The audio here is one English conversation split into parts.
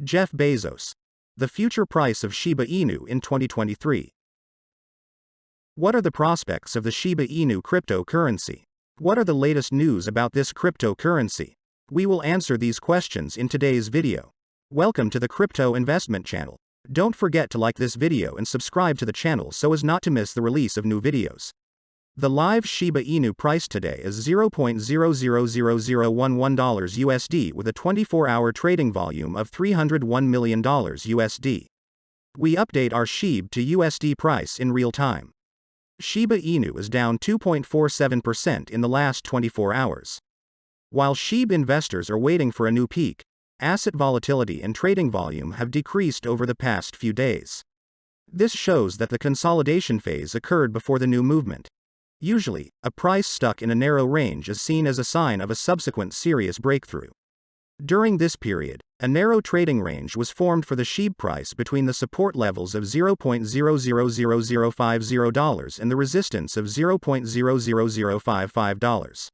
Jeff Bezos. The future price of Shiba Inu in 2023. What are the prospects of the Shiba Inu cryptocurrency? What are the latest news about this cryptocurrency? We will answer these questions in today's video. Welcome to the Crypto Investment Channel. Don't forget to like this video and subscribe to the channel so as not to miss the release of new videos. The live Shiba Inu price today is $0.000011 USD with a 24-hour trading volume of $301 million USD. We update our SHIB to USD price in real time. Shiba Inu is down 2.47% in the last 24 hours. While SHIB investors are waiting for a new peak, asset volatility and trading volume have decreased over the past few days. This shows that the consolidation phase occurred before the new movement. Usually, a price stuck in a narrow range is seen as a sign of a subsequent serious breakthrough. During this period, a narrow trading range was formed for the SHIB price between the support levels of $0.000050 and the resistance of $0.00055.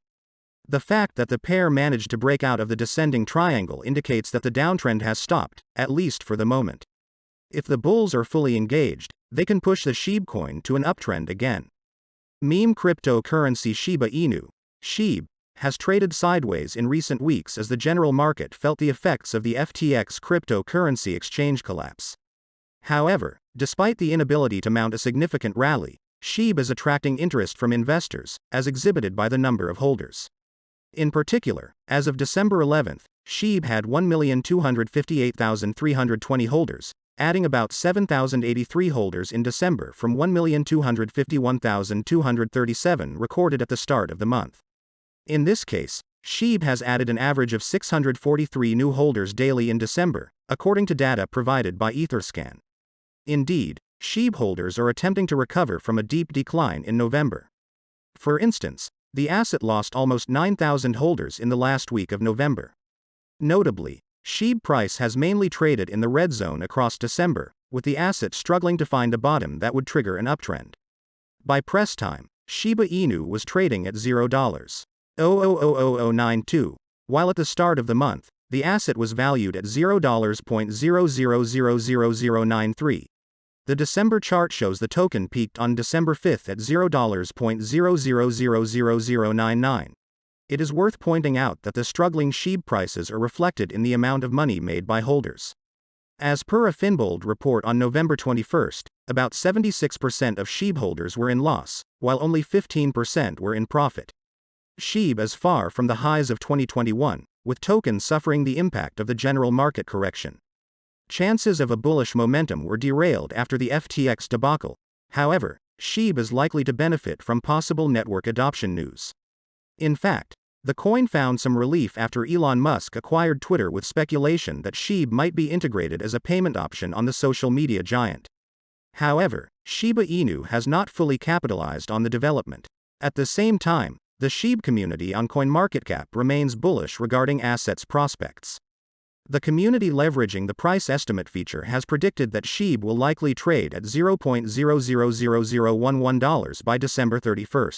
The fact that the pair managed to break out of the descending triangle indicates that the downtrend has stopped, at least for the moment. If the bulls are fully engaged, they can push the SHIB coin to an uptrend again. Meme cryptocurrency Shiba Inu, SHIB, has traded sideways in recent weeks as the general market felt the effects of the FTX cryptocurrency exchange collapse. However, despite the inability to mount a significant rally, SHIB is attracting interest from investors, as exhibited by the number of holders. In particular, as of December 11, SHIB had 1,258,320 holders, adding about 7,083 holders in December from 1,251,237 recorded at the start of the month. In this case, SHIB has added an average of 643 new holders daily in December, according to data provided by Etherscan. Indeed, SHIB holders are attempting to recover from a deep decline in November. For instance, the asset lost almost 9,000 holders in the last week of November. Notably, SHIB price has mainly traded in the red zone across December, with the asset struggling to find a bottom that would trigger an uptrend. By press time, Shiba Inu was trading at $0.000092, while at the start of the month, the asset was valued at $0.00000093. The December chart shows the token peaked on December 5 at $0.00000099. It is worth pointing out that the struggling SHIB prices are reflected in the amount of money made by holders. As per a Finbold report on November 21, about 76% of SHIB holders were in loss, while only 15% were in profit. SHIB is far from the highs of 2021, with tokens suffering the impact of the general market correction. Chances of a bullish momentum were derailed after the FTX debacle. However, SHIB is likely to benefit from possible network adoption news. In fact, the coin found some relief after Elon Musk acquired Twitter with speculation that SHIB might be integrated as a payment option on the social media giant. However, Shiba Inu has not fully capitalized on the development. At the same time, the SHIB community on CoinMarketCap remains bullish regarding assets prospects. The community leveraging the price estimate feature has predicted that SHIB will likely trade at $0.000011 by December 31.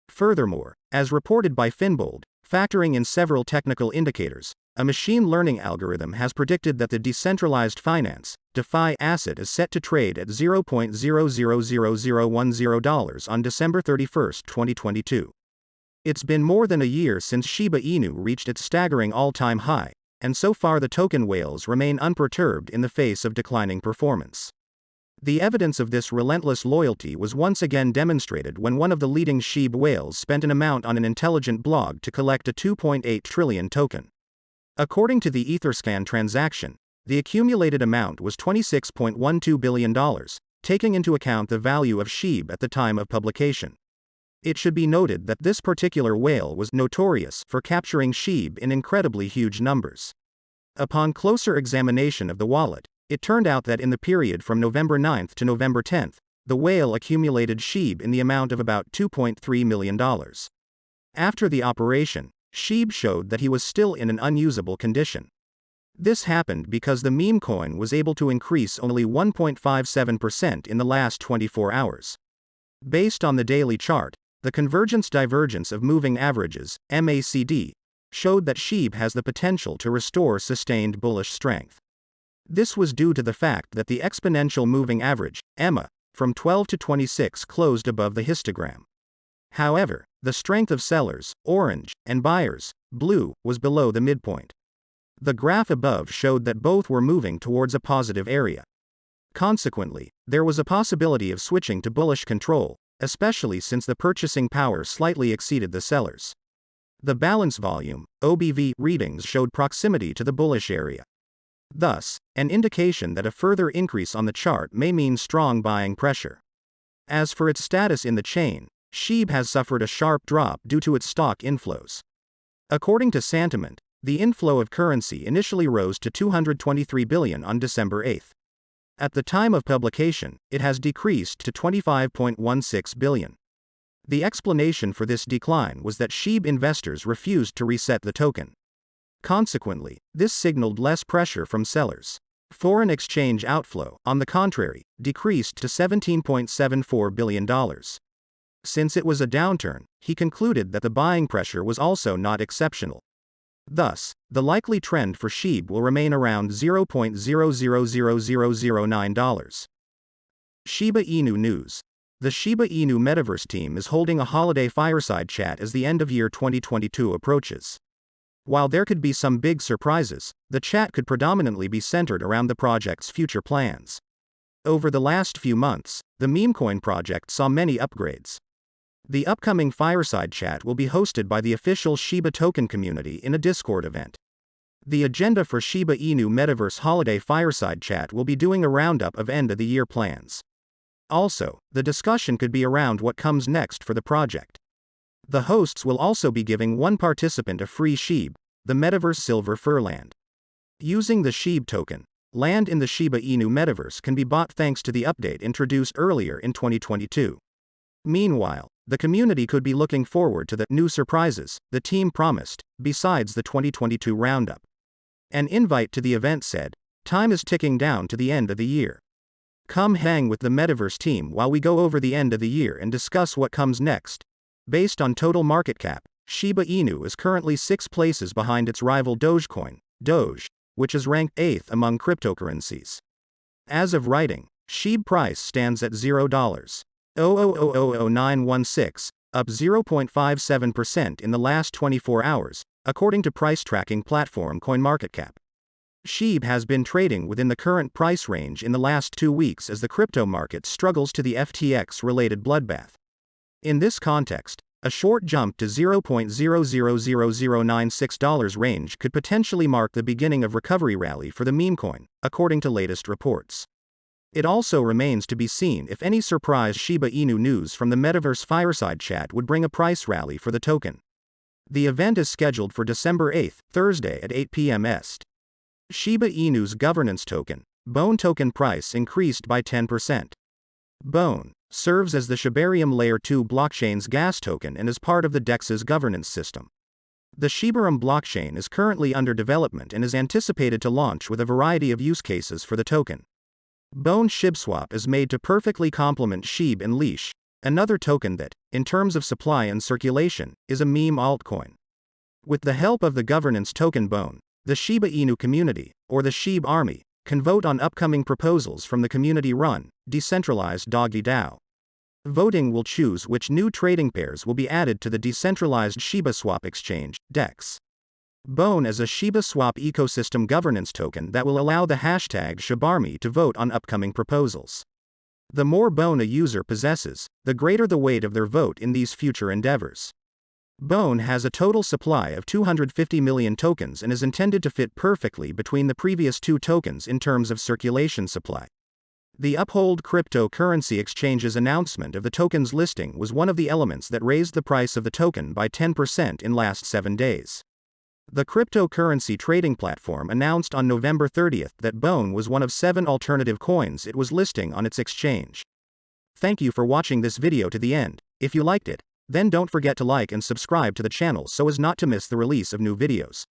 Furthermore, as reported by Finbold, factoring in several technical indicators, a machine learning algorithm has predicted that the decentralized finance (DeFi) asset is set to trade at $0.000010 on December 31, 2022. It's been more than a year since Shiba Inu reached its staggering all-time high, and so far the token whales remain unperturbed in the face of declining performance. The evidence of this relentless loyalty was once again demonstrated when one of the leading SHIB whales spent an amount on an intelligent blog to collect a 2.8 trillion token. According to the Etherscan transaction, the accumulated amount was $26.12 billion, taking into account the value of SHIB at the time of publication. It should be noted that this particular whale was notorious for capturing SHIB in incredibly huge numbers. Upon closer examination of the wallet, it turned out that in the period from November 9 to November 10, the whale accumulated SHIB in the amount of about $2.3 million. After the operation, SHIB showed that he was still in an unusable condition. This happened because the meme coin was able to increase only 1.57% in the last 24 hours. Based on the daily chart, the convergence-divergence of moving averages, MACD, showed that SHIB has the potential to restore sustained bullish strength. This was due to the fact that the exponential moving average, EMA, from 12 to 26 closed above the histogram. However, the strength of sellers, orange, and buyers, blue, was below the midpoint. The graph above showed that both were moving towards a positive area. Consequently, there was a possibility of switching to bullish control, especially since the purchasing power slightly exceeded the sellers. The balance volume, OBV, readings showed proximity to the bullish area. Thus, an indication that a further increase on the chart may mean strong buying pressure. As for its status in the chain, SHIB has suffered a sharp drop due to its stock inflows. According to Santiment, the inflow of currency initially rose to $223 billion on December 8. At the time of publication, it has decreased to $25.16 billion. The explanation for this decline was that SHIB investors refused to reset the token. Consequently, this signaled less pressure from sellers. Foreign exchange outflow, on the contrary, decreased to $17.74 billion. Since it was a downturn, he concluded that the buying pressure was also not exceptional. Thus, the likely trend for SHIB will remain around $0.000009. SHIBA INU news. The SHIBA INU Metaverse team is holding a holiday fireside chat as the end of year 2022 approaches. While there could be some big surprises, the chat could predominantly be centered around the project's future plans. Over the last few months, the memecoin project saw many upgrades. The upcoming fireside chat will be hosted by the official SHIBA token community in a Discord event. The agenda for SHIBA INU Metaverse Holiday Fireside Chat will be doing a roundup of end-of-the-year plans. Also, the discussion could be around what comes next for the project. The hosts will also be giving one participant a free SHIB, the Metaverse Silver Furland. Using the SHIB token, land in the SHIBA INU Metaverse can be bought thanks to the update introduced earlier in 2022. Meanwhile, the community could be looking forward to the new surprises the team promised, besides the 2022 roundup. An invite to the event said, "Time is ticking down to the end of the year. Come hang with the Metaverse team while we go over the end of the year and discuss what comes next." Based on total market cap, SHIBA INU is currently 6 places behind its rival Dogecoin, Doge, which is ranked 8th among cryptocurrencies. As of writing, SHIB price stands at $0.0000916, up 0.57% in the last 24 hours, according to price tracking platform CoinMarketCap. SHIB has been trading within the current price range in the last 2 weeks as the crypto market struggles to the FTX-related bloodbath. In this context, a short jump to $0.000096 range could potentially mark the beginning of recovery rally for the memecoin, according to latest reports. It also remains to be seen if any surprise SHIBA INU news from the Metaverse Fireside Chat would bring a price rally for the token. The event is scheduled for December 8, Thursday at 8 p.m. EST. SHIBA INU's governance token, BONE token price increased by 10%. BONE serves as the Shibarium Layer 2 blockchain's gas token and is part of the DEX's governance system. The Shibarium blockchain is currently under development and is anticipated to launch with a variety of use cases for the token. BONE ShibSwap is made to perfectly complement SHIB and Leash, another token that, in terms of supply and circulation, is a meme altcoin. With the help of the governance token BONE, the SHIBA INU community, or the SHIB army, can vote on upcoming proposals from the community-run, decentralized Doggy DAO. Voting will choose which new trading pairs will be added to the decentralized SHIBA Swap exchange, DEX. BONE is a SHIBA Swap ecosystem governance token that will allow the hashtag SHIBARMY to vote on upcoming proposals. The more BONE a user possesses, the greater the weight of their vote in these future endeavors. BONE has a total supply of 250 million tokens and is intended to fit perfectly between the previous 2 tokens in terms of circulation supply. The Uphold Cryptocurrency Exchange's announcement of the token's listing was one of the elements that raised the price of the token by 10% in last 7 days. The cryptocurrency trading platform announced on November 30 that BONE was one of 7 alternative coins it was listing on its exchange. Thank you for watching this video to the end. If you liked it, then don't forget to like and subscribe to the channel so as not to miss the release of new videos.